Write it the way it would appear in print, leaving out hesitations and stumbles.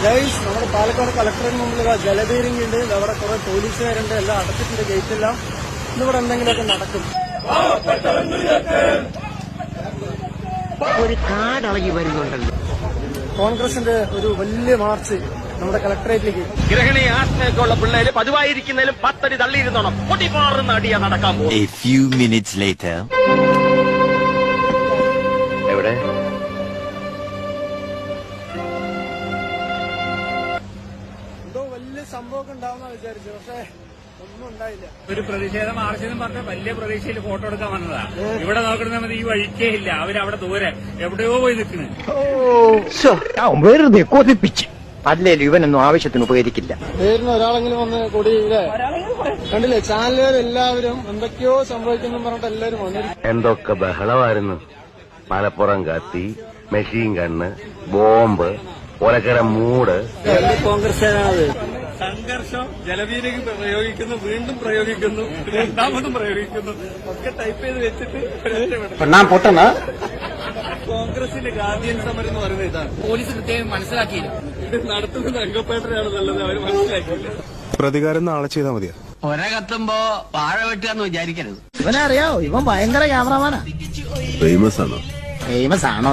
Guys, നമ്മുടെ പാലക്കാട് കളക്ടറിന് മുമ്പിൽ ജലബീരിംഗ് ഉണ്ട്, അവിടെ കുറെ പോലീസുകാരുണ്ട്, എല്ലാം അടച്ചിട്ടുണ്ട് ഗേറ്റെല്ലാം. ഇന്നിവിടെ എന്തെങ്കിലുമൊക്കെ നടക്കും. ഒരു കാടളകി വരുന്നുണ്ടല്ലോ. കോൺഗ്രസിന്റെ ഒരു വലിയ മാർച്ച് നമ്മുടെ കളക്ടറേറ്റിലേക്ക്. ഗ്രഹണി ആത്മയൊക്കെയുള്ള പിള്ളേര് പതിവായിരിക്കുന്നതിലും 10 അടി തള്ളിയിരുന്നോണം പൊട്ടിപ്പാറുന്ന അടിയാ നടക്കാൻ പോകും. A few minutes later. എവിടെ എന്തോ വലിയ സംഭവമൊക്കെ ഉണ്ടാവുന്ന വിചാരിച്ചു, പക്ഷെ ഒന്നും ഉണ്ടായില്ല. ഒരു പ്രതിഷേധ മാർച്ചെന്ന് പറഞ്ഞ വലിയ പ്രതീക്ഷയിൽ ഫോട്ടോ എടുക്കാൻ വന്നതാ. ഇവിടെ നോക്കണമെന്ന് ഈ വഴിക്കേ ഇല്ല, അവരവിടെ ദൂരെ എവിടെയോ പോയി നിൽക്കണ്. വെറുതെ കൊതിപ്പിച്ച് അല്ലേലും ഇവനൊന്നും ആവശ്യത്തിന് ഉപകരിക്കില്ല. പേരിന് ഒരാളെങ്കിലും വന്ന് കൊടിയില്ലേ കണ്ടില്ലേ? ചാനലുകാരെല്ലാവരും എന്തൊക്കെയോ സംഭവിക്കുന്നു പറഞ്ഞിട്ട് എല്ലാവരും വന്നിരിക്കും. എന്തൊക്കെ ബഹളമായിരുന്നു. മലപ്പുറം കത്തി, മെഷീൻ ഗണ്ണ്, ബോംബ്, ഒലക്കര മൂട്. കോൺഗ്രസ്സുകാരാണത്. സംഘർഷം, ജലവീരക്ക് പ്രയോഗിക്കുന്നു, വീണ്ടും പ്രയോഗിക്കുന്നു, രണ്ടാമതും പ്രയോഗിക്കുന്നു, ഒക്കെ ടൈപ്പ് ചെയ്ത് വെച്ചിട്ട് പൊട്ടണ കോൺഗ്രസിന്റെ ഗാന്ധിയൻ സമരം എന്ന് പറയുന്നത് ഇതാണ്. പോലീസ് കൃത്യമായി മനസ്സിലാക്കിയില്ല. ഇത് നടത്തുന്നത് അംഗപ്പേട്ടനാണ് നല്ലത്, അവർ മനസ്സിലാക്കിയില്ല. പ്രതികാരം നാളെ ചെയ്താൽ മതിയാ. ഒര കത്തുമ്പോ വാഴ വെട്ടുകയെന്ന് വിചാരിക്കരുത്. ഇവനറിയാവോ, ഇവൻ ഭയങ്കര ക്യാമറമാനാ. ഫേമസ് ആണോ? ഫേമസ് ആണോ?